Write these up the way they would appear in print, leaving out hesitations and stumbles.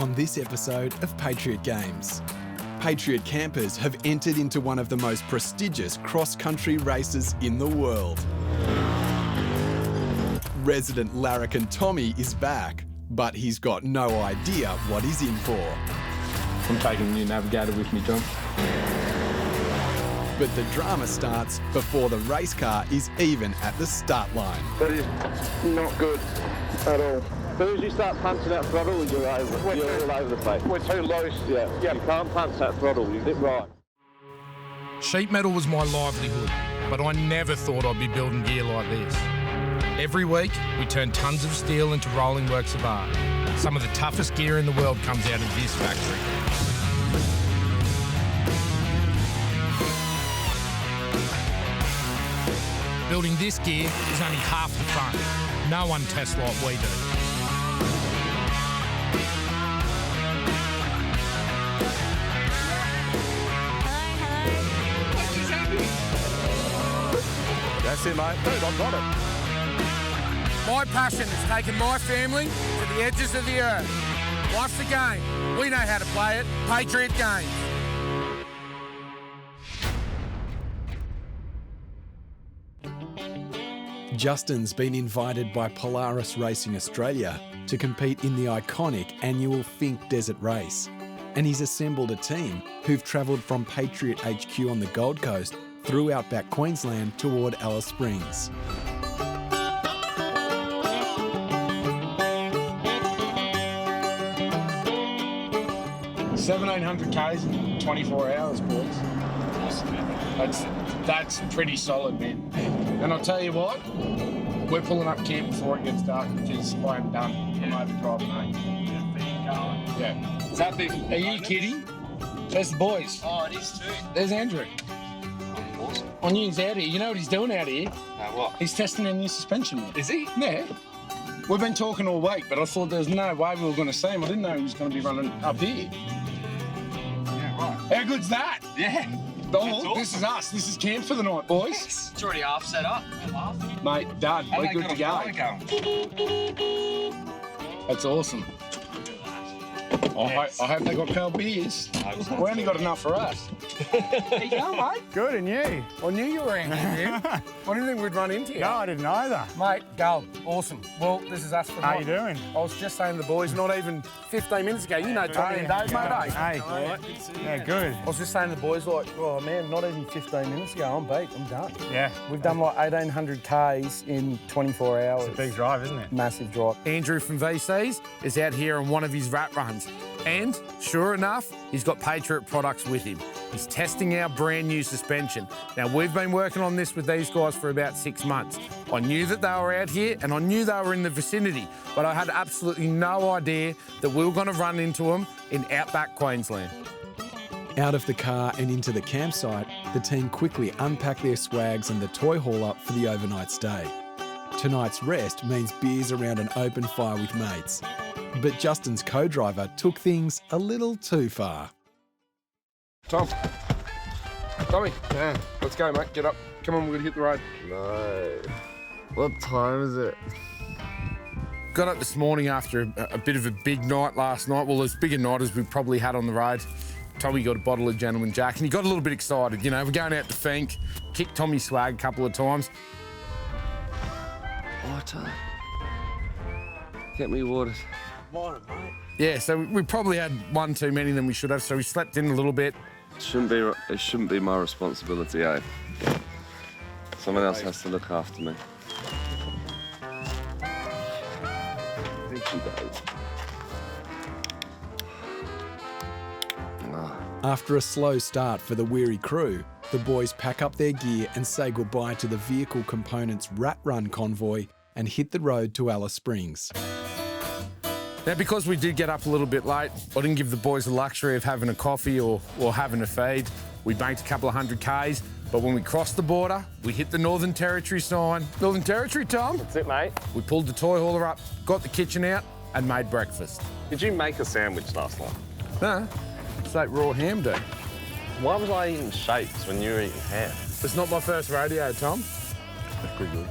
on this episode of Patriot Games. Patriot campers have entered into one of the most prestigious cross-country races in the world. Resident larrikin Tommy is back, but he's got no idea what he's in for. I'm taking a new navigator with me, John. But the drama starts before the race car is even at the start line. That is not good at all. As soon as you start punching that throttle, you're all over the place. We're too loose. Yeah. You can't punch that throttle. You did right. Sheet metal was my livelihood, but I never thought I'd be building gear like this. Every week, we turn tons of steel into rolling works of art. Some of the toughest gear in the world comes out of this factory. Building this gear is only half the fun. No one tests like we do. That's it, mate. Dude, I got it. My passion has taken my family to the edges of the earth. Life's a game. We know how to play it. Patriot Games. Justin's been invited by Polaris Racing Australia to compete in the iconic annual Finke Desert Race. And he's assembled a team who've travelled from Patriot HQ on the Gold Coast through outback Queensland toward Alice Springs. $1,700 Ks in 24 hours, boys. That's pretty solid, man. And I'll tell you what, we're pulling up camp before it gets dark because I am done. I'm overdriving, mate. Yeah. Is that big? Are you kidding? There's the boys. Oh, it is too. There's Andrew. Awesome. I knew he's out here. You know what he's doing out here? What? He's testing a new suspension, man. Is he? Yeah. We've been talking all week, but I thought there was no way we were going to see him. I didn't know he was going to be running up here. Yeah, right. How good's that? Yeah. Oh, awesome. This is us. This is camp for the night, boys. It's already half set up. Mate, done. We're good to go. That's awesome. I hope they got cold beers. We only got enough for us. There you go, mate. Good, and you? I knew you were angry, man. I didn't think we'd run into you. No, I didn't either. Mate, gold. Awesome. Well, this is us for How night. you doing? I was just saying to the boys, not even 15 minutes ago, you know Tommy and Dave, mate, eh? Hey. Yeah, good. I was just saying to the boys, like, oh man, not even 15 minutes ago, I'm beat, I'm done. Yeah. We've done like 1,800 Ks in 24 hours. It's a big drive, isn't it? Massive drive. Andrew from VCs is out here on one of his rat runs. And, sure enough, he's got Patriot products with him. He's testing our brand new suspension. Now, we've been working on this with these guys for about 6 months. I knew that they were out here and I knew they were in the vicinity, but I had absolutely no idea that we were going to run into them in outback Queensland. Out of the car and into the campsite, the team quickly unpack their swags and the toy haul up for the overnight stay. Tonight's rest means beers around an open fire with mates. But Justin's co-driver took things a little too far. Tommy, yeah, let's go, mate. Get up. Come on, we're going to hit the road. No. What time is it? Got up this morning after a bit of a big night last night. Well, as big a night as we probably had on the road. Tommy got a bottle of Gentleman Jack and he got a little bit excited. You know, we're going out to Finke, kicked Tommy's swag a couple of times. Water. Get me water. Yeah, so we probably had one too many than we should have, so we slept in a little bit. It shouldn't be my responsibility, eh? Someone else has to look after me. Thank you, guys. After a slow start for the weary crew, the boys pack up their gear and say goodbye to the vehicle components rat run convoy and hit the road to Alice Springs. Now, because we did get up a little bit late, I didn't give the boys the luxury of having a coffee or having a feed. We banked a couple of 100 Ks, but when we crossed the border, we hit the Northern Territory sign. Northern Territory, Tom? That's it, mate. We pulled the toy hauler up, got the kitchen out, and made breakfast. Did you make a sandwich last night? No, it's like raw ham day. Why was I eating shapes when you were eating ham? It's not my first rodeo, Tom. That's pretty good.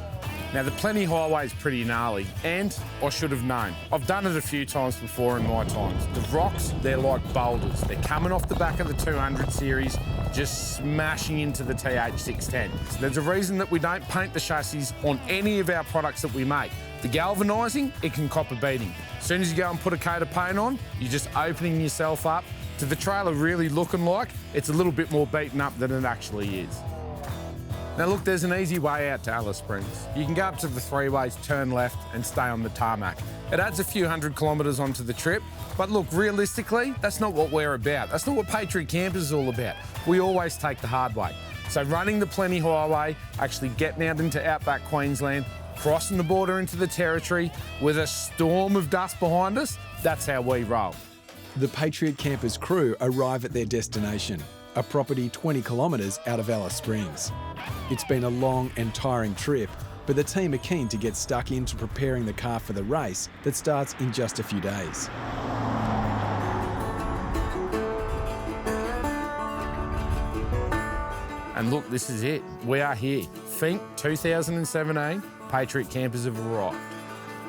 Now, the Plenty Highway is pretty gnarly, and I should have known. I've done it a few times before in my times. The rocks, they're like boulders. They're coming off the back of the 200 series, just smashing into the TH610. So there's a reason that we don't paint the chassis on any of our products that we make. The galvanising, it can cop a beating. As soon as you go and put a coat of paint on, you're just opening yourself up to the trailer really looking like it's a little bit more beaten up than it actually is. Now look, there's an easy way out to Alice Springs. You can go up to the three-ways, turn left and stay on the tarmac. It adds a few hundred kilometres onto the trip, but look, realistically, that's not what we're about. That's not what Patriot Campers is all about. We always take the hard way. So running the Plenty Highway, actually getting out into outback Queensland, crossing the border into the Territory with a storm of dust behind us, that's how we roll. The Patriot Campers crew arrive at their destination, a property 20 kilometres out of Alice Springs. It's been a long and tiring trip, but the team are keen to get stuck into preparing the car for the race that starts in just a few days. And look, this is it. We are here. Finke 2017, Patriot Campers have arrived.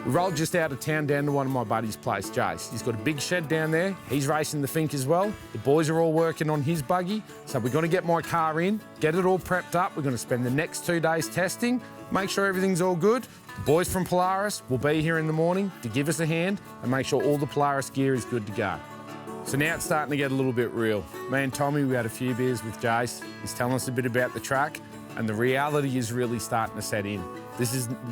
We rolled just out of town down to one of my buddies' place, Jace. He's got a big shed down there. He's racing the Finke as well. The boys are all working on his buggy. So we're going to get my car in, get it all prepped up. We're going to spend the next 2 days testing, make sure everything's all good. The boys from Polaris will be here in the morning to give us a hand and make sure all the Polaris gear is good to go. So now it's starting to get a little bit real. Me and Tommy, we had a few beers with Jace. He's telling us a bit about the track, and the reality is really starting to set in.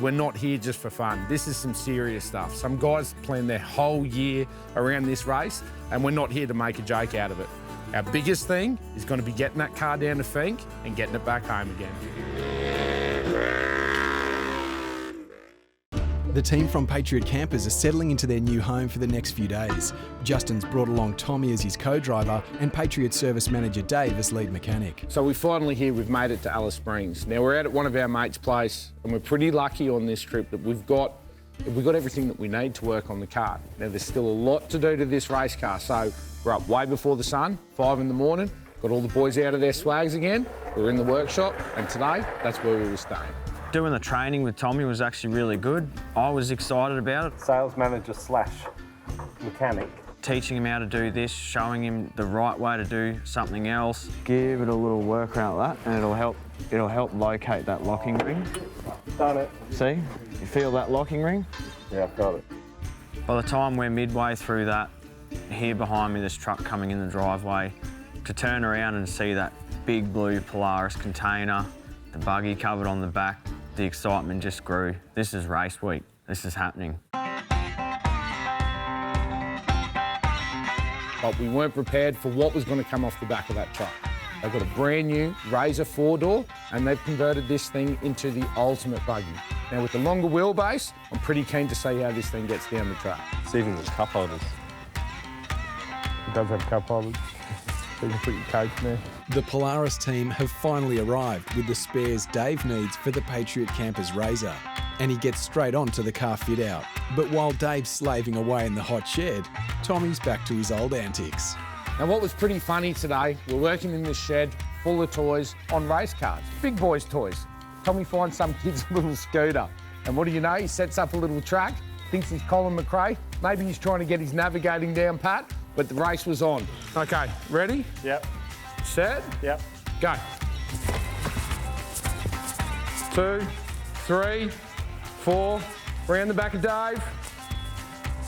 We're not here just for fun. This is some serious stuff. Some guys plan their whole year around this race, and we're not here to make a joke out of it. Our biggest thing is going to be getting that car down to Finke and getting it back home again. The team from Patriot Campers are settling into their new home for the next few days. Justin's brought along Tommy as his co-driver and Patriot service manager Dave as lead mechanic. So we're finally here, we've made it to Alice Springs. Now we're out at one of our mates' place and we're pretty lucky on this trip that we've got everything that we need to work on the car. Now there's still a lot to do to this race car, so we're up way before the sun, 5 in the morning, got all the boys out of their swags again, we're in the workshop, and today, that's where we were staying. Doing the training with Tommy was actually really good. I was excited about it. Sales manager slash mechanic. Teaching him how to do this, showing him the right way to do something else. Give it a little work around that and it'll help locate that locking ring. Done it. See? You feel that locking ring? Yeah, I've got it. By the time we're midway through that, here behind me, this truck coming in the driveway, to turn around and see that big blue Polaris container, the buggy covered on the back, the excitement just grew. This is race week. This is happening. But we weren't prepared for what was going to come off the back of that truck. They've got a brand new Razor 4-door and they've converted this thing into the ultimate buggy. Now with the longer wheelbase, I'm pretty keen to see how this thing gets down the track. It's even with cup holders. It does have cup holders. So you can put your coke in there. The Polaris team have finally arrived with the spares Dave needs for the Patriot Campers Razor, and he gets straight on to the car fit out. But while Dave's slaving away in the hot shed, Tommy's back to his old antics. Now what was pretty funny today, we're working in this shed full of toys on race cars, big boys' toys. Tommy finds some kid's little scooter, and what do you know, he sets up a little track, thinks he's Colin McRae, maybe he's trying to get his navigating down pat, but the race was on. Okay, ready? Yep. Set? Yep. Go. 2, 3, 4, round the back of Dave.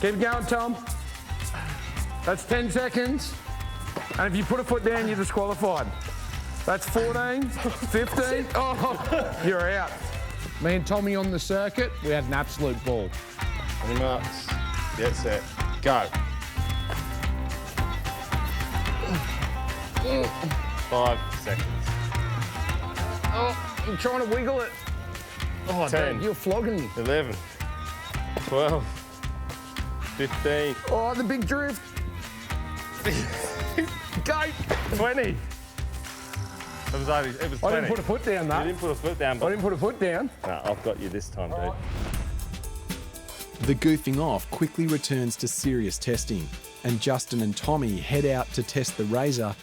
Keep it going, Tom. That's 10 seconds. And if you put a foot down, you're disqualified. That's 14, 15. Oh, you're out. Me and Tommy on the circuit, we had an absolute ball. 20 marks. Get set. Go. 5 seconds. Oh, I'm trying to wiggle it. Oh, 10. Dad, you're flogging me. 11. 12. 15. Oh, the big drift. Go. 20. It was 20. I didn't put a foot down, though. You didn't put a foot down, but... I didn't put a foot down. No, I've got you this time, dude. The goofing off quickly returns to serious testing, and Justin and Tommy head out to test the Razor,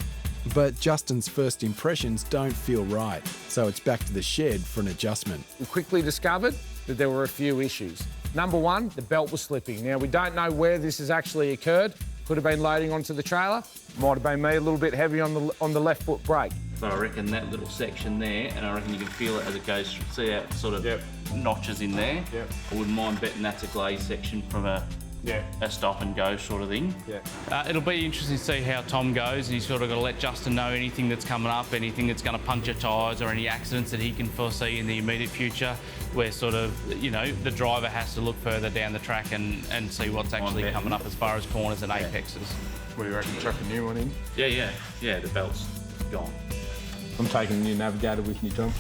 but Justin's first impressions don't feel right, so it's back to the shed for an adjustment. We quickly discovered that there were a few issues. Number one, the belt was slipping. Now, we don't know where this has actually occurred. Could have been loading onto the trailer. Might have been me a little bit heavy on the left foot brake. But I reckon that little section there, and I reckon you can feel it as it goes, see how it sort of notches in there? Yep. I wouldn't mind betting that's a glaze section from a stop and go sort of thing. It'll be interesting to see how Tom goes, and he's sort of got to let Justin know anything that's coming up, anything that's going to puncture tyres or any accidents that he can foresee in the immediate future, where sort of, you know, the driver has to look further down the track and see what's actually coming up as far as corners and apexes. What do you reckon, chuck a new one in? Yeah, the belt's gone. I'm taking the new navigator with me, Tom.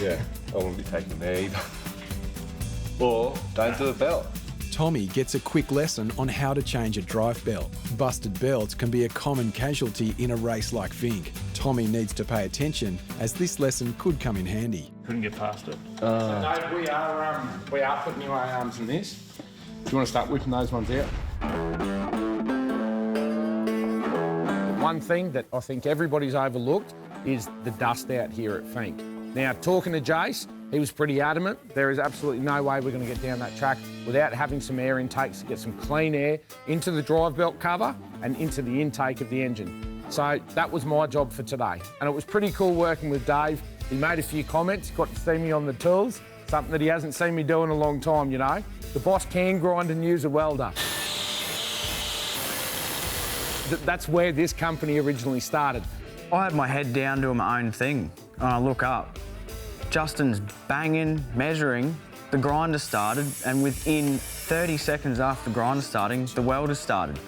Yeah, I won't be taking there either. Or don't do a belt. Tommy gets a quick lesson on how to change a drive belt. Busted belts can be a common casualty in a race like Finke. Tommy needs to pay attention, as this lesson could come in handy. Couldn't get past it. So Dave, we are putting new A-arms in this. Do you want to start whipping those ones out? One thing that I think everybody's overlooked is the dust out here at Finke. Now, talking to Jace, he was pretty adamant. There is absolutely no way we're going to get down that track without having some air intakes to get some clean air into the drive belt cover and into the intake of the engine. So that was my job for today. And it was pretty cool working with Dave. He made a few comments, got to see me on the tools, something that he hasn't seen me do in a long time, you know. The boss can grind and use a welder. That's where this company originally started. I had my head down doing my own thing, and I look up. Justin's banging, measuring, the grinder started, and within 30 seconds after the grinder starting, the welder started.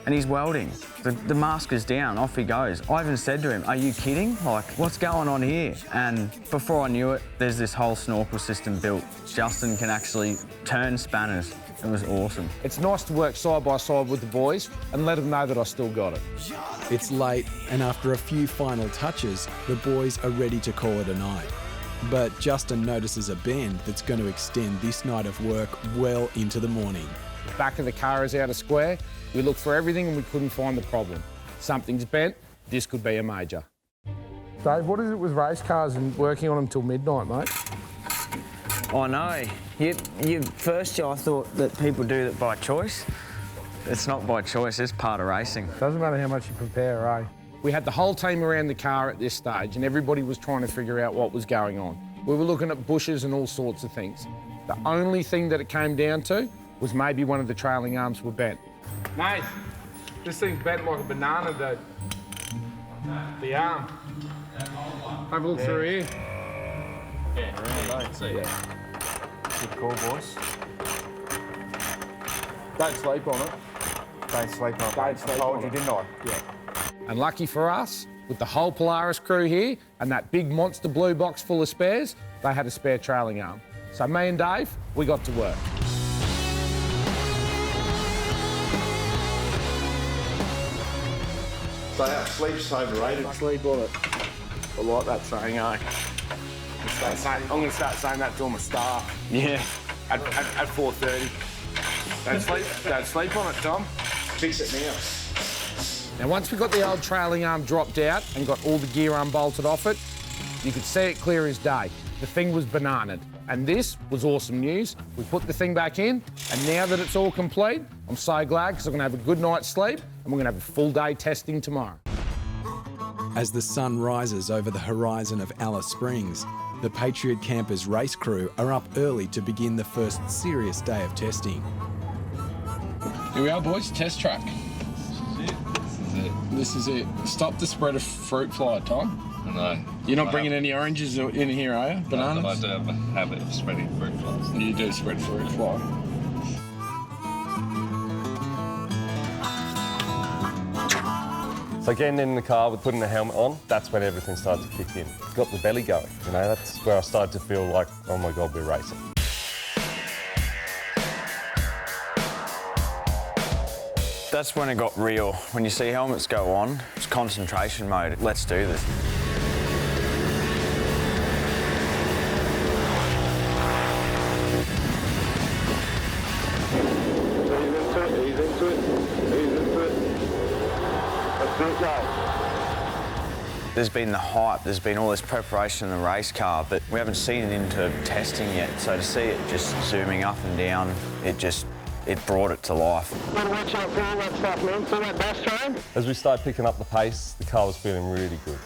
And he's welding. The mask is down, off he goes. I even said to him, "Are you kidding? Like, what's going on here?" And before I knew it, there's this whole snorkel system built. Justin can actually turn spanners. It was awesome. It's nice to work side by side with the boys and let them know that I still got it. It's late, and after a few final touches, the boys are ready to call it a night. But Justin notices a bend that's going to extend this night of work well into the morning. The back of the car is out of square. We looked for everything and we couldn't find the problem. Something's bent. This could be a major. Dave, what is it with race cars and working on them till midnight, mate? I know. First, I thought that people do that by choice. It's not by choice, it's part of racing. Doesn't matter how much you prepare, eh? We had the whole team around the car at this stage and everybody was trying to figure out what was going on. We were looking at bushes and all sorts of things. The only thing that it came down to was maybe one of the trailing arms were bent. Mate, this thing's bent like a banana, dude. The arm. Have a look through here. Good call, boys. Don't sleep on it. Don't sleep on it. Don't sleep I told on you, it. didn't I? Yeah. And lucky for us, with the whole Polaris crew here and that big monster blue box full of spares, they had a spare trailing arm. So me and Dave, we got to work. So sleep's overrated. Sleep on it. I like that saying, eh? I'm going to start saying that to all my staff. Yeah. At 4:30. Don't sleep on it, Tom. Fix it now. Now, once we got the old trailing arm dropped out and got all the gear unbolted off it, you could see it clear as day. The thing was bananaed. And this was awesome news. We put the thing back in, and now that it's all complete, I'm so glad because I'm going to have a good night's sleep and we're going to have a full day testing tomorrow. As the sun rises over the horizon of Alice Springs, the Patriot Campers race crew are up early to begin the first serious day of testing. Here we are, boys, test track. This is it. Stop the spread of fruit fly, Tom. No. You're not bringing any oranges in here, are you? Bananas? I do have a habit of spreading fruit flies. You do spread fruit fly. So getting in the car with putting the helmet on, that's when everything started to kick in. Got the belly going, you know, that's where I started to feel like, oh my God, we're racing. That's when it got real. When you see helmets go on, it's concentration mode. Let's do this. Ease into it. That's it, guys. There's been the hype, there's been all this preparation in the race car, but we haven't seen it into testing yet. So to see it just zooming up and down, it brought it to life. Watch out for all that stuff, man. So that dash train. As we started picking up the pace, the car was feeling really good.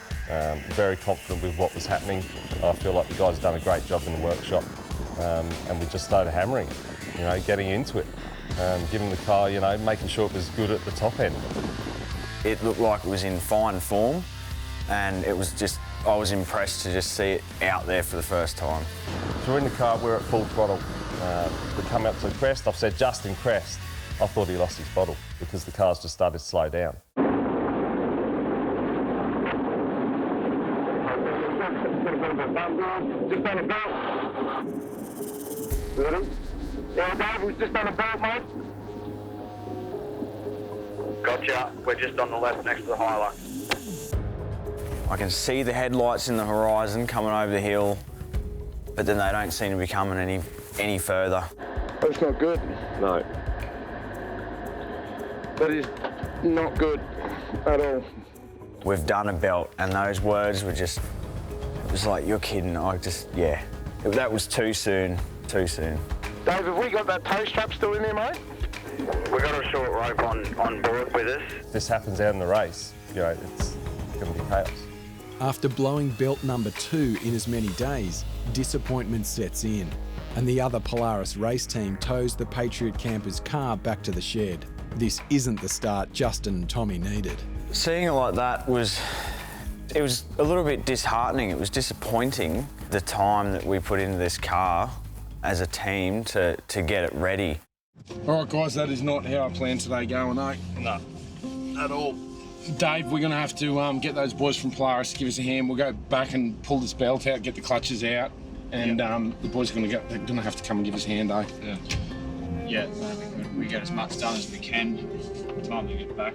Very confident with what was happening. I feel like the guys have done a great job in the workshop, and we just started hammering, getting into it, giving the car, making sure it was good at the top end. It looked like it was in fine form, and it was just, I was impressed to just see it out there for the first time. So we're in the car, we're at full throttle. We come up to the crest. I've said Justin crest. I thought he lost his bottle because the car's just started to slow down. Just on a belt. Ready? Yeah, Dave, we've just on a belt, mate. Gotcha. We're just on the left next to the highlight. I can see the headlights in the horizon coming over the hill, but then they don't seem to be coming any further. That's not good. No. That is not good at all. We've done a belt, and those words were just, it was like, you're kidding. That was too soon, too soon. Dave, have we got that tow strap still in there, mate? We've got a short rope on board with us. This happens out in the race, it's going to be chaos. After blowing belt number 2 in as many days, disappointment sets in, and the other Polaris race team tows the Patriot camper's car back to the shed. This isn't the start Justin and Tommy needed. Seeing it like that was a little bit disheartening. It was disappointing, the time that we put into this car as a team to get it ready. All right, guys, that is not how I planned today going, eh? No, at all. Dave, we're going to have to get those boys from Polaris to give us a hand. We'll go back and pull this belt out, get the clutches out, and the boys are going to have to come and give us a hand, eh? Yeah, we get as much done as we can by the time we get back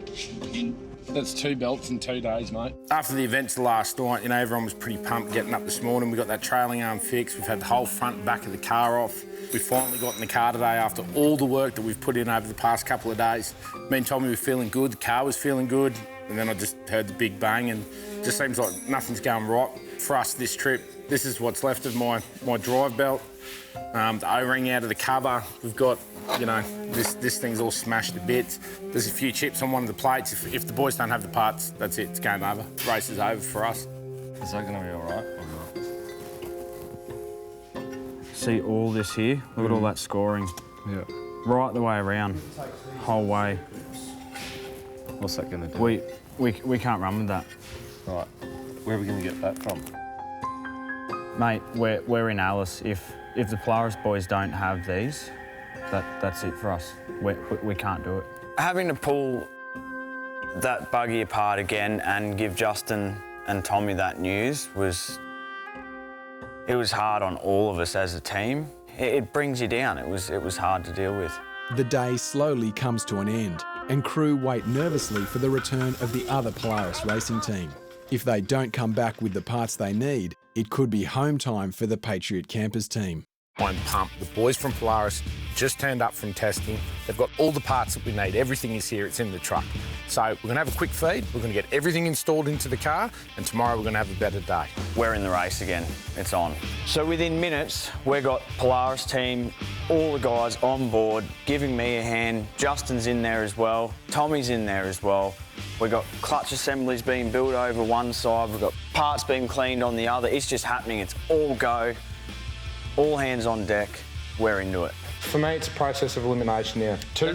in. That's 2 belts in 2 days, mate. After the events last night, everyone was pretty pumped getting up this morning. We got that trailing arm fixed. We've had the whole front and back of the car off. We finally got in the car today after all the work that we've put in over the past couple of days. Me and Tommy were feeling good, the car was feeling good, and then I just heard the big bang, and it just seems like nothing's going right for us this trip. This is what's left of my drive belt, the O-ring out of the cover. We've got, this thing's all smashed to bits. There's a few chips on one of the plates. If the boys don't have the parts, that's it, it's game over. Race is over for us. Is that going to be all right? See all this here? Look at all that scoring. Yeah. Right the way around, whole way. What's that going to do? We can't run with that. Right. Where are we going to get that from? Mate, we're in Alice. If the Polaris boys don't have these, that's it for us. We can't do it. Having to pull that buggy apart again and give Justin and Tommy that news was hard on all of us as a team. It brings you down. It was hard to deal with. The day slowly comes to an end, and crew wait nervously for the return of the other Polaris racing team. If they don't come back with the parts they need, it could be home time for the Patriot campers team. I'm pumped. The boys from Polaris just turned up from testing. They've got all the parts that we need. Everything is here. It's in the truck. So we're going to have a quick feed. We're going to get everything installed into the car, and tomorrow we're going to have a better day. We're in the race again. It's on. So within minutes, we've got Polaris team, all the guys on board, giving me a hand. Justin's in there as well. Tommy's in there as well. We've got clutch assemblies being built over one side. We've got parts being cleaned on the other. It's just happening. It's all go. All hands on deck. We're into it. For me, it's a process of elimination now. Two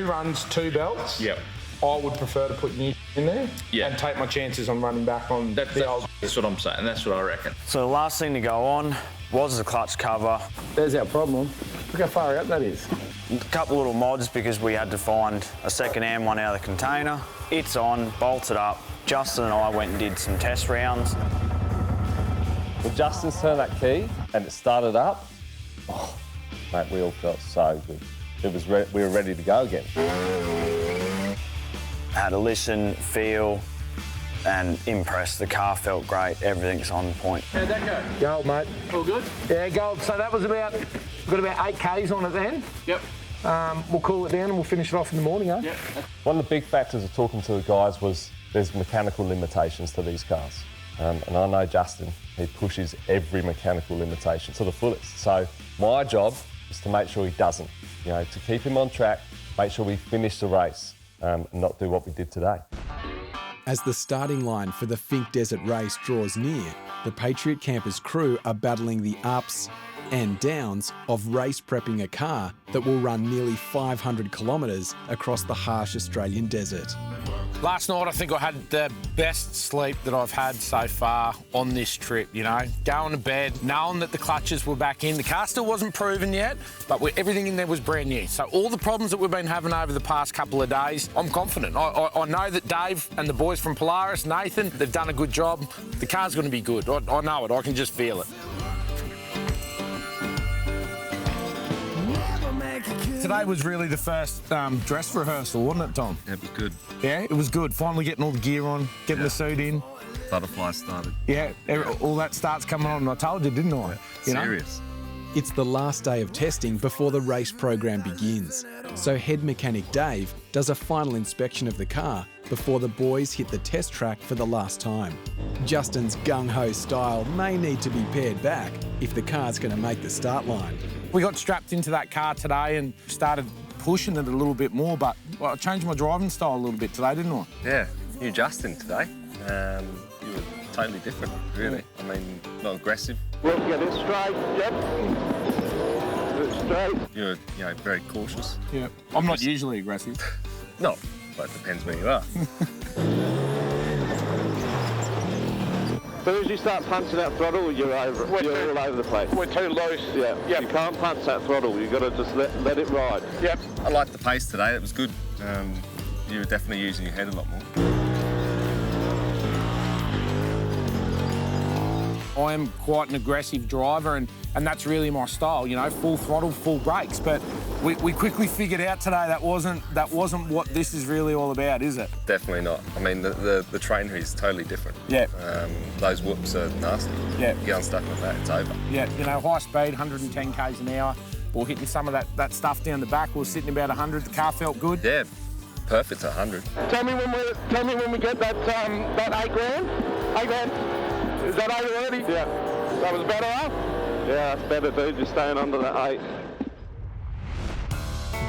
runs, 2 belts. Yep. I would prefer to put new in there and take my chances on running back on the old. That's what I'm saying. That's what I reckon. So the last thing to go on was the clutch cover. There's our problem. Look how far out that is. A couple little mods because we had to find a second-hand one out of the container. It's on, bolted up. Justin and I went and did some test rounds. Well, Justin's turned that key and it started up. Oh, mate, we all felt so good. We were ready to go again. Had to listen, feel, and impress. The car felt great. Everything's on point. How'd that go? Gold, mate. All good? Yeah, gold. So that was we've got about 8 Ks on it then. Yep. We'll cool it down and we'll finish it off in the morning, eh? Yep. One of the big factors of talking to the guys was there's mechanical limitations to these cars. And I know Justin, he pushes every mechanical limitation to the fullest. So my job is to make sure he doesn't, you know, to keep him on track, make sure we finish the race and not do what we did today. As the starting line for the Finke Desert Race draws near, the Patriot campers' crew are battling the ups and downs of race prepping a car that will run nearly 500 kilometres across the harsh Australian desert. Last night, I think I had the best sleep that I've had so far on this trip, you know. Going to bed, knowing that the clutches were back in. The car still wasn't proven yet, but everything in there was brand new. So all the problems that we've been having over the past couple of days, I'm confident. I know that Dave and the boys from Polaris, Nathan, they've done a good job. The car's going to be good. I know it. I can just feel it. Today was really the first dress rehearsal, wasn't it, Tom? Yeah, it was good. Yeah, it was good. Finally getting all the gear on, getting the suit in. Butterfly started. Yeah, all that starts coming on, and I told you, didn't I? Yeah, you know? serious. It's the last day of testing before the race program begins. So head mechanic Dave does a final inspection of the car before the boys hit the test track for the last time. Justin's gung-ho style may need to be pared back if the car's going to make the start line. We got strapped into that car today and started pushing it a little bit more, but I changed my driving style a little bit today, didn't I? Yeah, you Justin today. You were totally different, really. I mean, not aggressive. Well, get it straight, yep. Get it straight. You were, you know, very cautious. Yeah. I'm not usually aggressive. No, but it depends where you are. As soon as you start punching that throttle, you're over it. You're all over the place. We're too loose. Yeah. Yep. You can't punch that throttle. You've got to just let it ride. Yep. I liked the pace today. It was good. You were definitely using your head a lot more. I am quite an aggressive driver, and that's really my style, you know, full throttle, full brakes. But we quickly figured out today that wasn't what this is really all about, is it? Definitely not. I mean, the trainer is totally different. Yeah. Those whoops are nasty. Yeah. You get unstuck with that, it's over. Yeah, you know, high speed, 110 k's an hour. We're hitting some of that stuff down the back. We were sitting about 100. The car felt good. Yeah, perfect at 100. Tell me when we get that 8 grand. 8 grand. Is that 8 already? Yeah. That was better, huh? Yeah, that's better, dude. Just staying under that 8.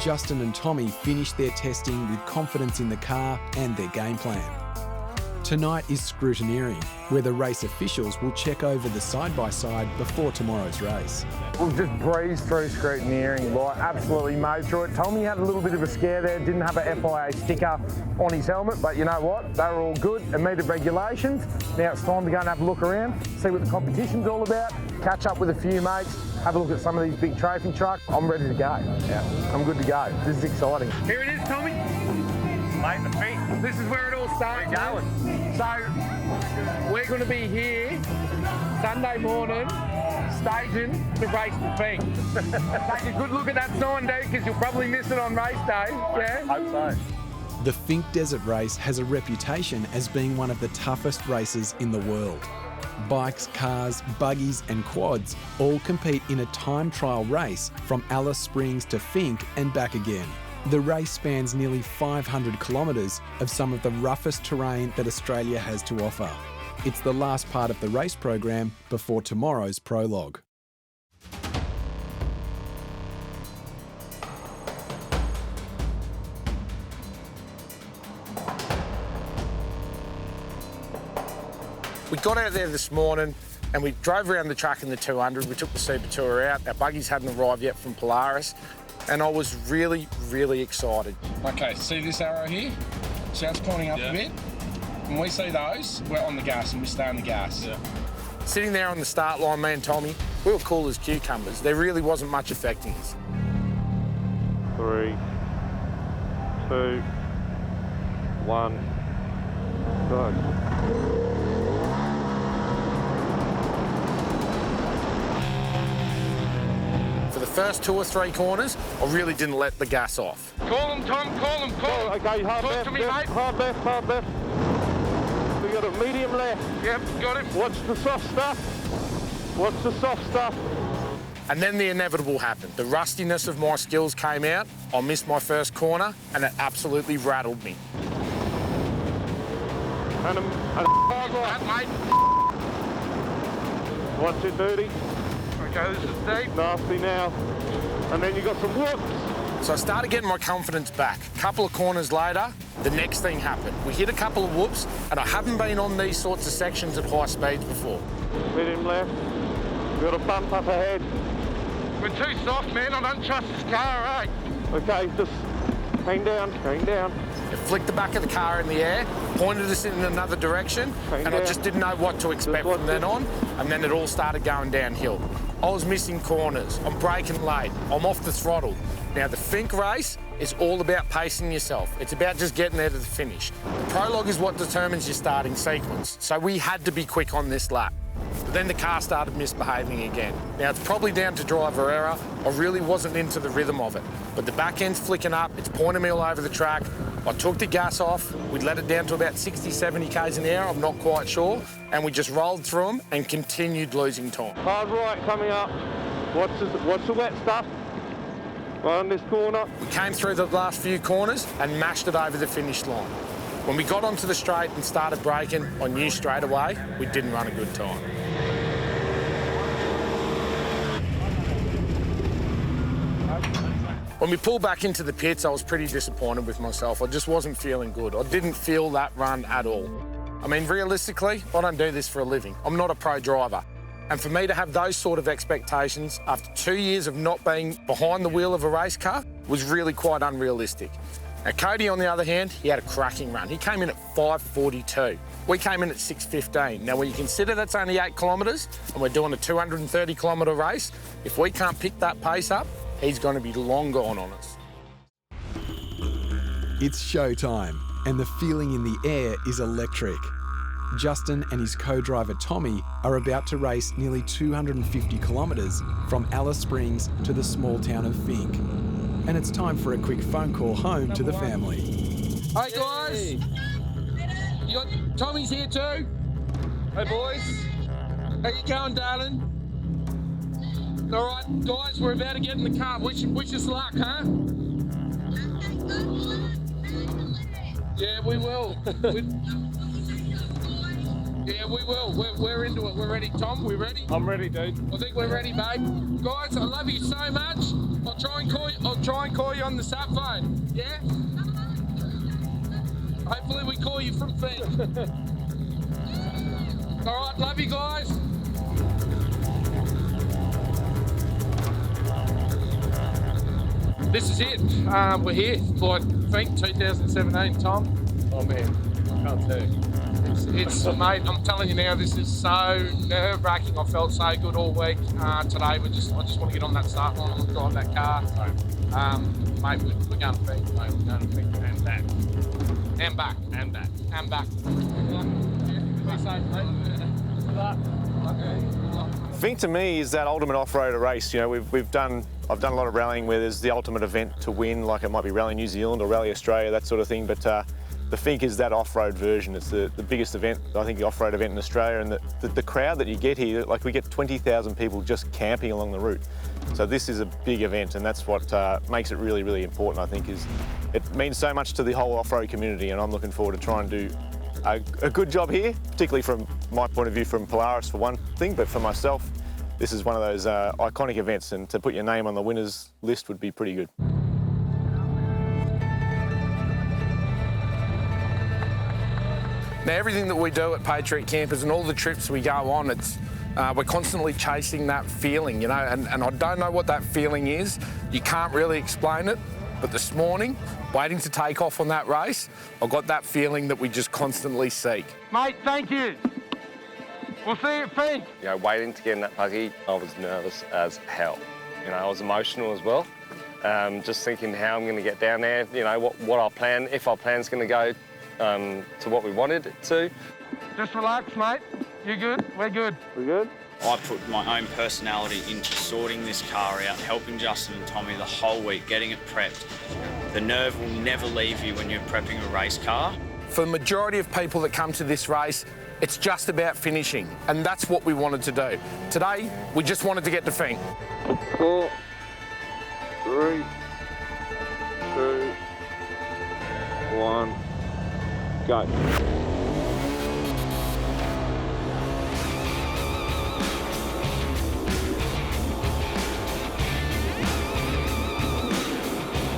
Justin and Tommy finished their testing with confidence in the car and their game plan. Tonight is scrutineering, where the race officials will check over the side-by-side before tomorrow's race. We've just breezed through scrutineering, like absolutely mowed through it. Tommy had a little bit of a scare there, didn't have a FIA sticker on his helmet, but you know what? They were all good and meted regulations. Now it's time to go and have a look around, see what the competition's all about, catch up with a few mates, have a look at some of these big trophy trucks. I'm ready to go. Yeah, I'm good to go. This is exciting. Here it is, Tommy. Mate, the feet. This is where it all starts. We're going. So, we're going to be here Sunday morning, staging to race the Finke. Take a good look at that sign, dude, because you'll probably miss it on race day. Yeah? Hope so. The Finke Desert Race has a reputation as being one of the toughest races in the world. Bikes, cars, buggies and quads all compete in a time trial race from Alice Springs to Finke and back again. The race spans nearly 500 kilometres of some of the roughest terrain that Australia has to offer. It's the last part of the race program before tomorrow's prologue. We got out there this morning and we drove around the track in the 200. We took the Super Tour out. Our buggies hadn't arrived yet from Polaris. And I was really, really excited. Okay, see this arrow here? See how it's pointing up a bit? When we see those, we're on the gas and we stay on the gas. Yeah. Sitting there on the start line, me and Tommy, we were cool as cucumbers. There really wasn't much affecting us. 3, 2, 1, go. For the first 2 or 3 corners, I really didn't let the gas off. Call him, Tom, call him, call him. Okay, hard Talk left, to me, mate. Hard left, hard left. We got a medium left. Yep, got him. Watch the soft stuff. Watch the soft stuff. And then the inevitable happened. The rustiness of my skills came out. I missed my first corner, and it absolutely rattled me. And right, mate. Watch it, Dirty. Okay, this is deep. Nasty now. And then you got some whoops. So I started getting my confidence back. A couple of corners later, the next thing happened. We hit a couple of whoops, and I haven't been on these sorts of sections at high speeds before. Hit him left. Got a bump up ahead. We're too soft, man. I don't trust this car, eh? Okay, just hang down, hang down. It flicked the back of the car in the air, pointed us in another direction, and I just didn't know what to expect from then on, and then it all started going downhill. I was missing corners, I'm braking late, I'm off the throttle. Now, the Finke race is all about pacing yourself. It's about just getting there to the finish. The prologue is what determines your starting sequence, so we had to be quick on this lap. But then the car started misbehaving again. Now, it's probably down to driver error. I really wasn't into the rhythm of it. But the back end's flicking up, it's pointing me all over the track. I took the gas off, we'd let it down to about 60, 70 k's an hour, I'm not quite sure, and we just rolled through them and continued losing time. Hard right coming up. Watch the wet stuff. Right on this corner. We came through the last few corners and mashed it over the finish line. When we got onto the straight and started braking, I knew straight away we didn't run a good time. When we pulled back into the pits, I was pretty disappointed with myself. I just wasn't feeling good. I didn't feel that run at all. I mean, realistically, I don't do this for a living. I'm not a pro driver. And for me to have those sort of expectations after 2 years of not being behind the wheel of a race car was really quite unrealistic. Now, Cody, on the other hand, he had a cracking run. He came in at 5:42. We came in at 6:15. Now, when you consider that's only 8 kilometres and we're doing a 230-kilometre race, if we can't pick that pace up, he's going to be long gone on us. It's showtime, and the feeling in the air is electric. Justin and his co-driver Tommy are about to race nearly 250 kilometres from Alice Springs to the small town of Finke. And it's time for a quick phone call home to the family. Hey guys! You got Tommy's here too? Hey boys! How you going, darling? All right, guys, we're about to get in the car. Wish us luck, huh? Yeah, we will. Yeah, we will. We're into it. We're ready. Tom, we ready? I'm ready, dude. I think we're ready, babe. Guys, I love you so much. I'll try and call you on the sat phone. Yeah? Hopefully we call you from Finke. All right, love you guys. This is it. We're here. Like Finke 2017, Tom. Oh man, I can't tell you. It's mate, I'm telling you now, this is so nerve-wracking. I felt so good all week. Today, I just want to get on that start line and drive that car. Mate, we're going to Finke, mate. We're going to Finke and back. And back. And back. And back. Be safe, mate. Finke to me is that ultimate off-roader race. You know, I've done a lot of rallying where there's the ultimate event to win, like it might be Rally New Zealand or Rally Australia, that sort of thing. But the Finke is that off-road version. It's the biggest event, I think, the off-road event in Australia, and the crowd that you get here, like we get 20,000 people just camping along the route. So this is a big event, and that's what makes it really, really important, I think, is it means so much to the whole off-road community, and I'm looking forward to trying to do a good job here, particularly from my point of view from Polaris for one thing, but for myself, this is one of those iconic events, and to put your name on the winners list would be pretty good. Now, everything that we do at Patriot Campers and all the trips we go on, we're constantly chasing that feeling, you know, and I don't know what that feeling is. You can't really explain it, but this morning, waiting to take off on that race, I got that feeling that we just constantly seek. Mate, thank you. We'll see you at Finke. You know, waiting to get in that buggy, I was nervous as hell. You know, I was emotional as well. Just thinking how I'm going to get down there, you know, what our plan, if our plan's going to go to what we wanted it to. Just relax, mate. You good? We're good. We're good? I put my own personality into sorting this car out, helping Justin and Tommy the whole week, getting it prepped. The nerve will never leave you when you're prepping a race car. For the majority of people that come to this race, it's just about finishing, and that's what we wanted to do. Today, we just wanted to get to Finke. 4, 3, 2, 1, go.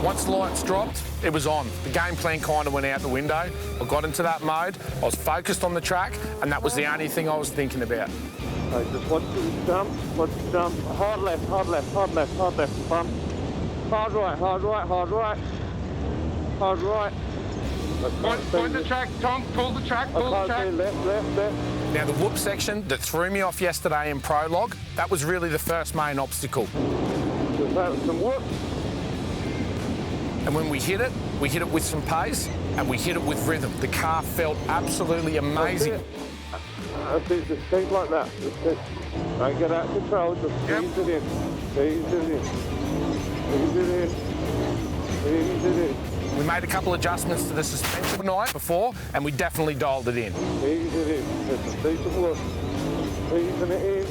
Once the lights dropped, it was on. The game plan kind of went out the window. I got into that mode, I was focused on the track, and that was the only thing I was thinking about. Okay, just watch the jump, hard left, hard left, hard left, hard left, bump. Hard right, hard right, hard right. Hard right. Point the track, Tom, pull the track, pull the track. Left, left, left. Now the whoop section that threw me off yesterday in prologue, that was really the first main obstacle. Just have some whoop. And when we hit it with some pace, and we hit it with rhythm. The car felt absolutely amazing. That's it, just keep like that. Just keep. Don't get out of control, just ease it in. Ease it in. Ease it in. Ease it in. We made a couple adjustments to the suspension the night before, and we definitely dialed it in. Ease it in. Just a decent look. Easing it in.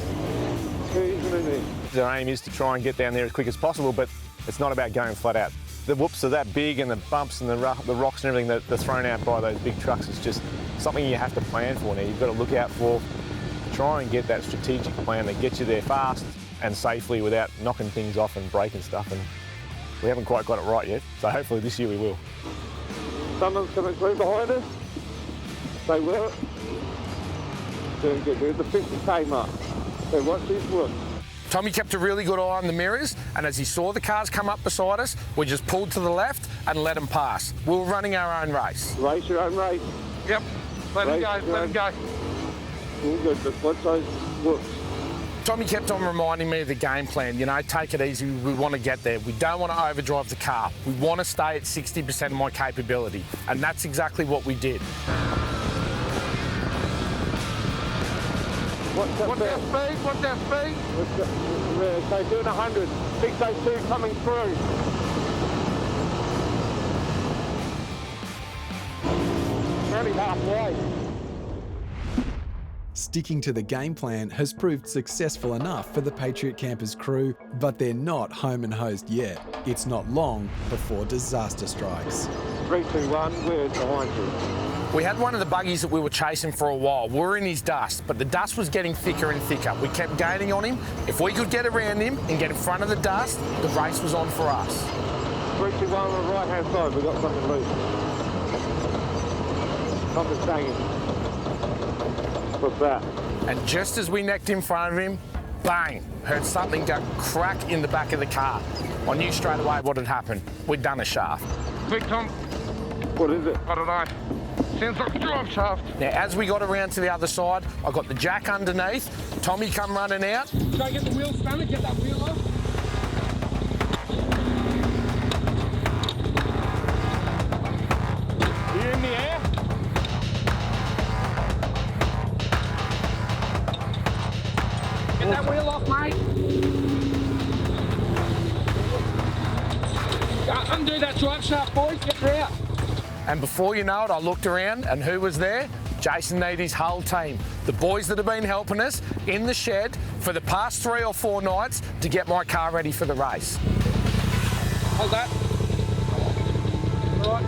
Easing it in. Our aim is to try and get down there as quick as possible, but it's not about going flat out. The whoops are that big, and the bumps and the rocks and everything that are thrown out by those big trucks is just something you have to plan for now. You've got to look out for, try and get that strategic plan that gets you there fast and safely without knocking things off and breaking stuff. And we haven't quite got it right yet, so hopefully this year we will. Someone's coming through behind us. They will. Doing good. We're at the 50k mark. So watch these whoops. Tommy kept a really good eye on the mirrors, and as he saw the cars come up beside us, we just pulled to the left and let them pass. We were running our own race. Race your own race. Yep. Let him go, let him go. All good, just watch those whoops. Tommy kept on reminding me of the game plan. You know, take it easy, we want to get there. We don't want to overdrive the car. We want to stay at 60% of my capability, and that's exactly what we did. What's their speed? What's their speed? Okay, doing 100. 602 coming through. Nearly halfway. Sticking to the game plan has proved successful enough for the Patriot Campers crew, but they're not home and hosed yet. It's not long before disaster strikes. 3, 2, 1, we're behind you. We had one of the buggies that we were chasing for a while. We were in his dust, but the dust was getting thicker and thicker. We kept gaining on him. If we could get around him and get in front of the dust, the race was on for us. 3, 2, 1 on the right-hand side, we've got something loose. Something's hanging. What's that? And just as we necked in front of him, bang, heard something go crack in the back of the car. I knew straight away what had happened. We'd done a shaft. Quick, Tom. What is it? I don't know. Sounds like a drive shaft. Now, as we got around to the other side, I got the jack underneath. Tommy come running out. Go get the wheel spanner, get that wheel off. Are you in the air? Get that wheel off, mate. Undo that drive shaft, boys. Get her out. And before you know it, I looked around, and who was there? Jason and his whole team. The boys that have been helping us in the shed for the past 3 or 4 nights to get my car ready for the race. Hold that. All right.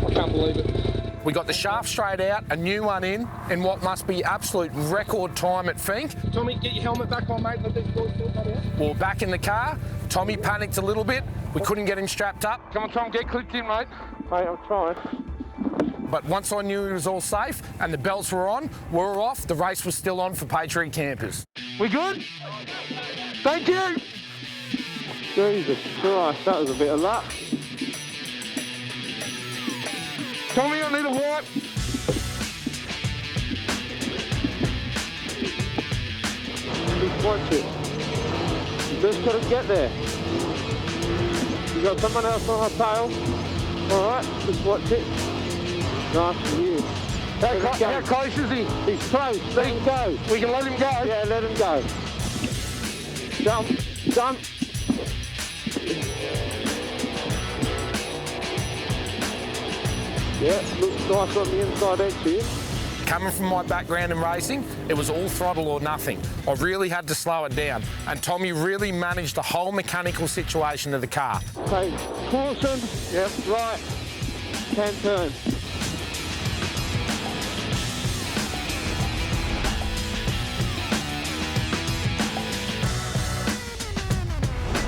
I can't believe it. We got the shaft straight out, a new one in what must be absolute record time at Finke. Tommy, get your helmet back on, mate. Let these boys sort that out. We were back in the car. Tommy panicked a little bit. We couldn't get him strapped up. Come on, Tom, get clipped in, mate. Hey, I'm trying. But once I knew it was all safe and the belts were on, we were off, the race was still on for Patriot Campers. We good? Thank you. Jesus Christ, that was a bit of luck. Tommy, I need a wipe. Just watch it. You just couldn't get there. You got someone else on our tail. All right, just watch it. Nice for you. How close is he? He's close. Let him go. We can let him go? Yeah, let him go. Jump, jump. Yeah, looks nice on the inside edge here. Coming from my background in racing, it was all throttle or nothing. I really had to slow it down, and Tommy really managed the whole mechanical situation of the car. Okay, caution. Yep, right. Can turn.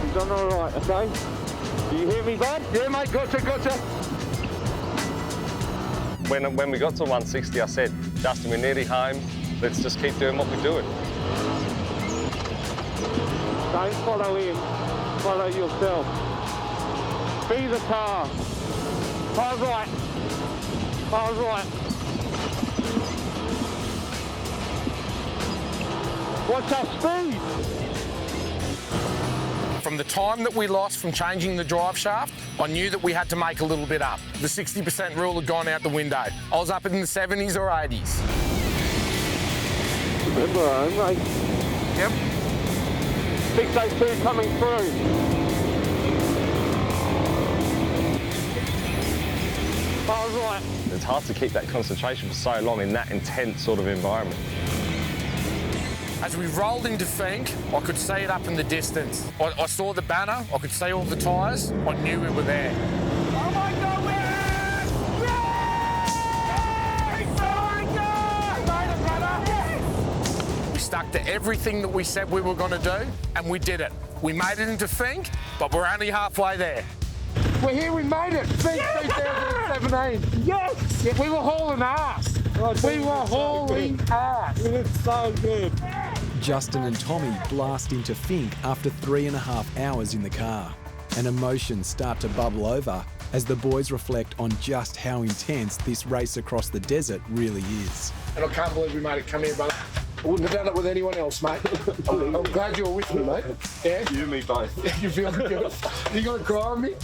He's done all right, okay? Do you hear me, bud? Yeah, mate, gotcha. When we got to 160, I said, Justin, we're nearly home. Let's just keep doing what we're doing. Don't follow him. Follow yourself. Be the car. Car right. Car right. What's our speed? From the time that we lost from changing the drive shaft, I knew that we had to make a little bit up. The 60% rule had gone out the window. I was up in the 70s or 80s. Remember our own race. Yep. 602 coming through. Car's right. It's hard to keep that concentration for so long in that intense sort of environment. As we rolled into Finke, I could see it up in the distance. I saw the banner, I could see all the tyres, I knew we were there. Oh my God, we're We stuck to everything that we said we were going to do, and we did it. We made it into Finke, but we're only halfway there. We're here, we made it. Finke 2017. Yes! Yeah, we were hauling ass. We were hauling ass. It was so good. Justin and Tommy blast into Finke after 3.5 hours in the car, and emotions start to bubble over as the boys reflect on just how intense this race across the desert really is. And I can't believe we made it. Come here, brother. I wouldn't have done it with anyone else, mate. I'm glad you were with me, mate. Yeah? You and me both. You feel good? You gonna cry on me?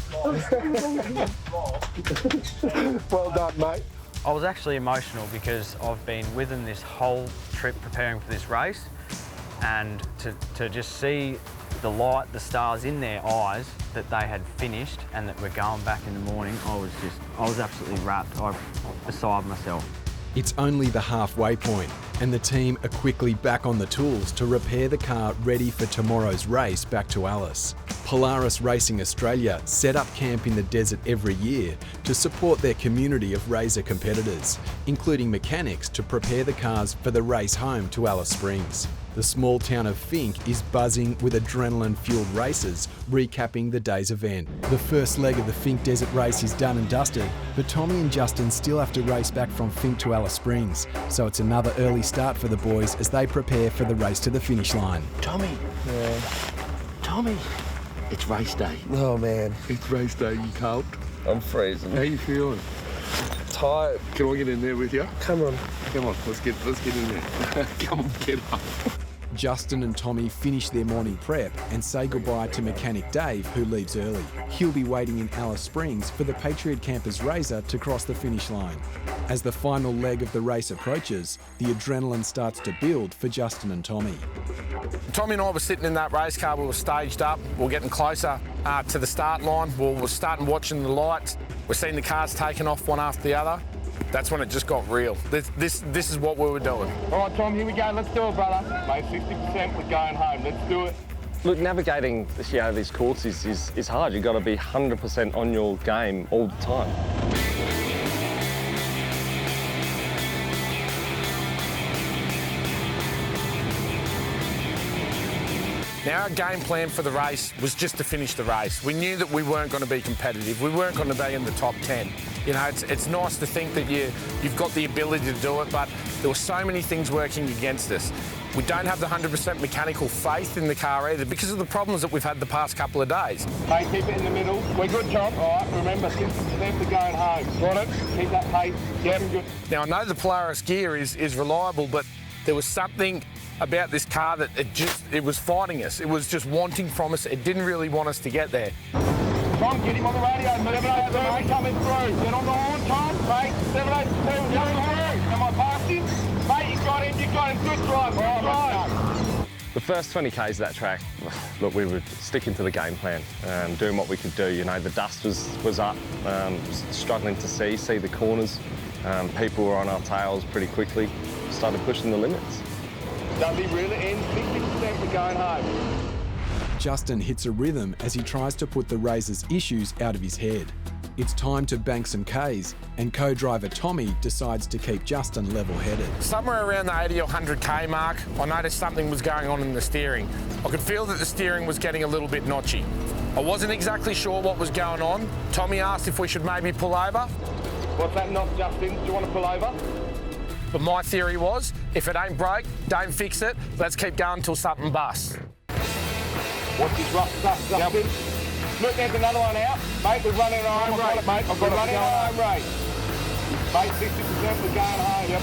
Well done, mate. I was actually emotional because I've been with them this whole trip preparing for this race, and to just see the light, the stars in their eyes that they had finished and that we're going back in the morning, I was absolutely wrapped. I was beside myself. It's only the halfway point, and the team are quickly back on the tools to repair the car ready for tomorrow's race back to Alice. Polaris Racing Australia set up camp in the desert every year to support their community of RZR competitors, including mechanics to prepare the cars for the race home to Alice Springs. The small town of Finke is buzzing with adrenaline-fueled racers, recapping the day's event. The first leg of the Finke Desert Race is done and dusted, but Tommy and Justin still have to race back from Finke to Alice Springs, so it's another early start for the boys as they prepare for the race to the finish line. Tommy. Yeah. Tommy. It's race day. Oh, man. It's race day. You cold? I'm freezing. How you feeling? Tired. Can I get in there with you? Come on. Come on, let's get in there. Come on, get up. Justin and Tommy finish their morning prep and say goodbye to mechanic Dave, who leaves early. He'll be waiting in Alice Springs for the Patriot campers RZR to cross the finish line. As the final leg of the race approaches, the adrenaline starts to build for Justin and Tommy. Tommy and I were sitting in that race car, we were staged up, we were getting closer to the start line, we were starting watching the lights, we're seeing the cars taking off one after the other. That's when it just got real. This is what we were doing. All right, Tom, here we go. Let's do it, brother. Mate, 60%, we're going home. Let's do it. Look, navigating these courses is hard. You've got to be 100% on your game all the time. Now, our game plan for the race was just to finish the race. We knew that we weren't going to be competitive. We weren't going to be in the top 10. You know, it's nice to think that you've got the ability to do it, but there were so many things working against us. We don't have the 100% mechanical faith in the car either because of the problems that we've had the past couple of days. Hey, keep it in the middle. We're good, Tom. All right, remember, 60% for going home. Got it? Keep that pace. Yeah, good. Now, I know the Polaris gear is reliable, but there was something about this car that it was fighting us. It was just wanting from us. It didn't really want us to get there. Tom, get him on the radio. 782 coming through. Get on the horn, Tom. Mate, 782 coming through. Am I past him? Mate, you got him. Good drive. Good drive. The first 20 Ks of that track, look, we were sticking to the game plan, doing what we could do. You know, the dust was up, struggling to see the corners. People were on our tails pretty quickly. Started pushing the limits. Does he really end 60% for going home? Justin hits a rhythm as he tries to put the RZR's issues out of his head. It's time to bank some Ks, and co-driver Tommy decides to keep Justin level-headed. Somewhere around the 80 or 100k mark, I noticed something was going on in the steering. I could feel that the steering was getting a little bit notchy. I wasn't exactly sure what was going on. Tommy asked if we should maybe pull over. What's that knock, Justin? Do you want to pull over? But my theory was, if it ain't broke, don't fix it. Let's keep going till something busts. Watch this rough stuff, Justin. Yep. Look, there's another one out. Mate, we're running our own race. Mate, I've got to run our own race. Mate, 60% we're going home. Yep.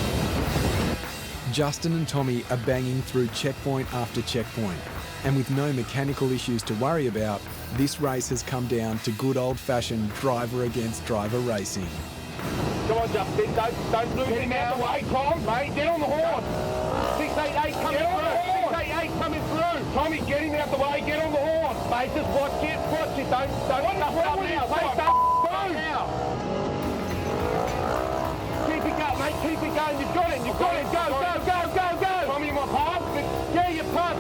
Justin and Tommy are banging through checkpoint after checkpoint. And with no mechanical issues to worry about, this race has come down to good old-fashioned driver against driver racing. Come on, Justin, don't lose him out the way, Tom, mate, get on the horn. 688 coming through, 688 coming through. Tommy, get him out the way, get on the horn. Mate, just watch it, don't stuff up now, mate, don't now. Keep it going, mate, keep it going, you've got it, go. Tommy, you want to pass? Yeah, you pass,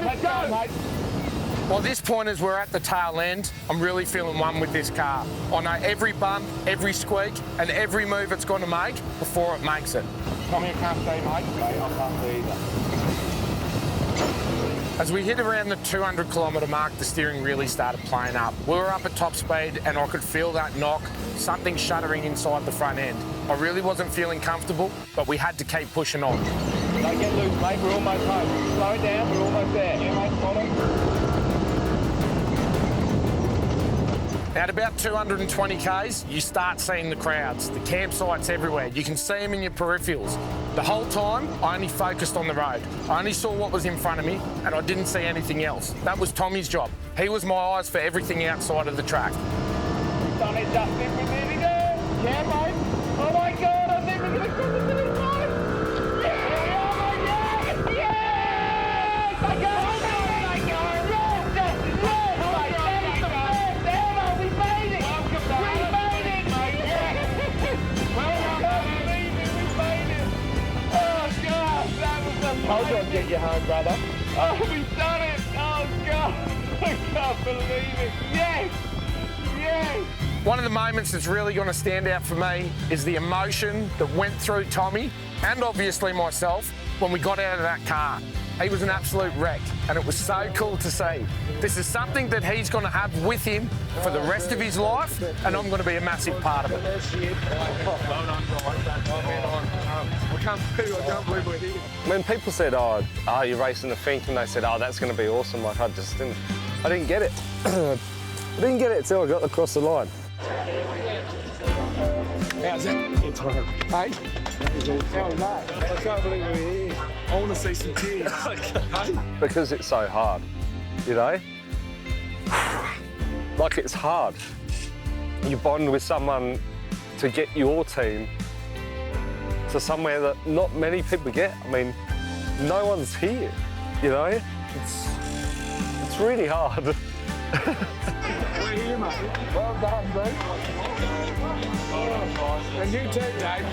let's go, mate. By this point, as we're at the tail end, I'm really feeling one with this car. I know every bump, every squeak, and every move it's going to make before it makes it. Tommy, I can't see, mate. I can't see either. As we hit around the 200 kilometre mark, the steering really started playing up. We were up at top speed and I could feel that knock, something shuddering inside the front end. I really wasn't feeling comfortable, but we had to keep pushing on. Don't get loose, mate. We're almost home. Slow it down. We're almost there. Yeah, mate. Follow. At about 220 k's, you start seeing the crowds, the campsites everywhere. You can see them in your peripherals. The whole time, I only focused on the road. I only saw what was in front of me, and I didn't see anything else. That was Tommy's job. He was my eyes for everything outside of the track. We've done it, Justin. We're nearly there. Yeah, mate. Oh my God, I'm never going to come to this time. Hold on, get you home, brother. Oh, we've done it! Oh, God! I can't believe it! Yes! Yes! One of the moments that's really going to stand out for me is the emotion that went through Tommy, and obviously myself, when we got out of that car. He was an absolute wreck, and it was so cool to see. This is something that he's going to have with him for the rest of his life, and I'm going to be a massive part of it. I can't believe we're here. When people said, oh, you're racing the Finke, and they said, oh, that's going to be awesome, like I didn't get it. I didn't get it until I got across the line. How's it? It's hard. Hey? How's that? I can't believe we're here. I want to see some tears. Because it's so hard, you know? Like, it's hard. You bond with someone to get your team to somewhere that not many people get. I mean, no one's here, you know? It's really hard. We're here, mate. Well done, bro. And you too, Dave.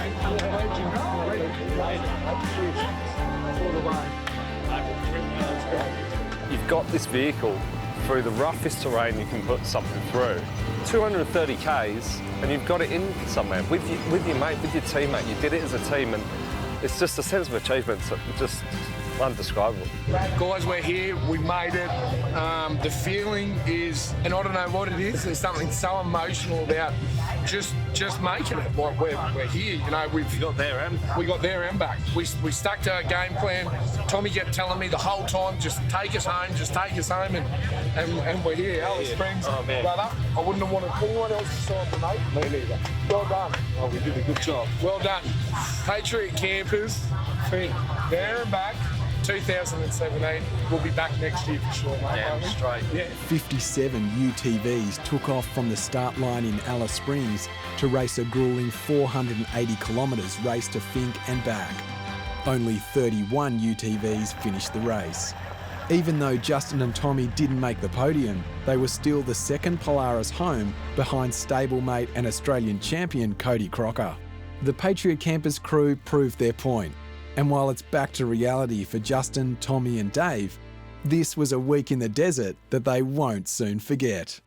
You've got this vehicle through the roughest terrain you can put something through. 230 Ks, and you've got it in somewhere with your mate, with your teammate. You did it as a team, and it's just a sense of achievement. So just undescribable. Guys, we're here. We made it. The feeling is, and I don't know what it is. There's something so emotional about just making it. Like we're here. You know, we got there and back. We stuck to our game plan. Tommy kept telling me the whole time, just take us home, and we're here. Alice Springs, brother. I wouldn't have wanted anyone else to sign for mate. Me neither. Well done. Oh, we did a good job. Well done. Patriot campers, there and back. 2017. We'll be back next year for sure, mate. Damn straight. Yeah. 57 UTVs took off from the start line in Alice Springs to race a grueling 480 kilometres race to Finke and back. Only 31 UTVs finished the race. Even though Justin and Tommy didn't make the podium, they were still the second Polaris home behind stablemate and Australian champion Cody Crocker. The Patriot Campers crew proved their point. And while it's back to reality for Justin, Tommy and Dave, this was a week in the desert that they won't soon forget.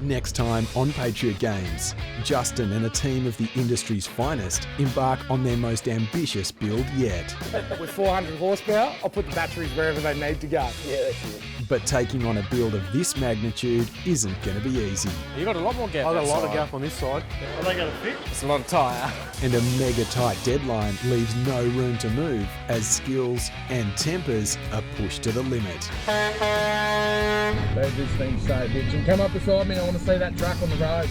Next time on Patriot Games, Justin and a team of the industry's finest embark on their most ambitious build yet. With 400 horsepower, I'll put the batteries wherever they need to go. Yeah, that's it. But taking on a build of this magnitude isn't going to be easy. You got a lot more gap. I've got a lot of gap on this side. Are they going to fit? It's a lot of tyre. And a mega tight deadline leaves no room to move as skills and tempers are pushed to the limit. This thing's so bitchin'. Come up beside me, I want to see that truck on the road.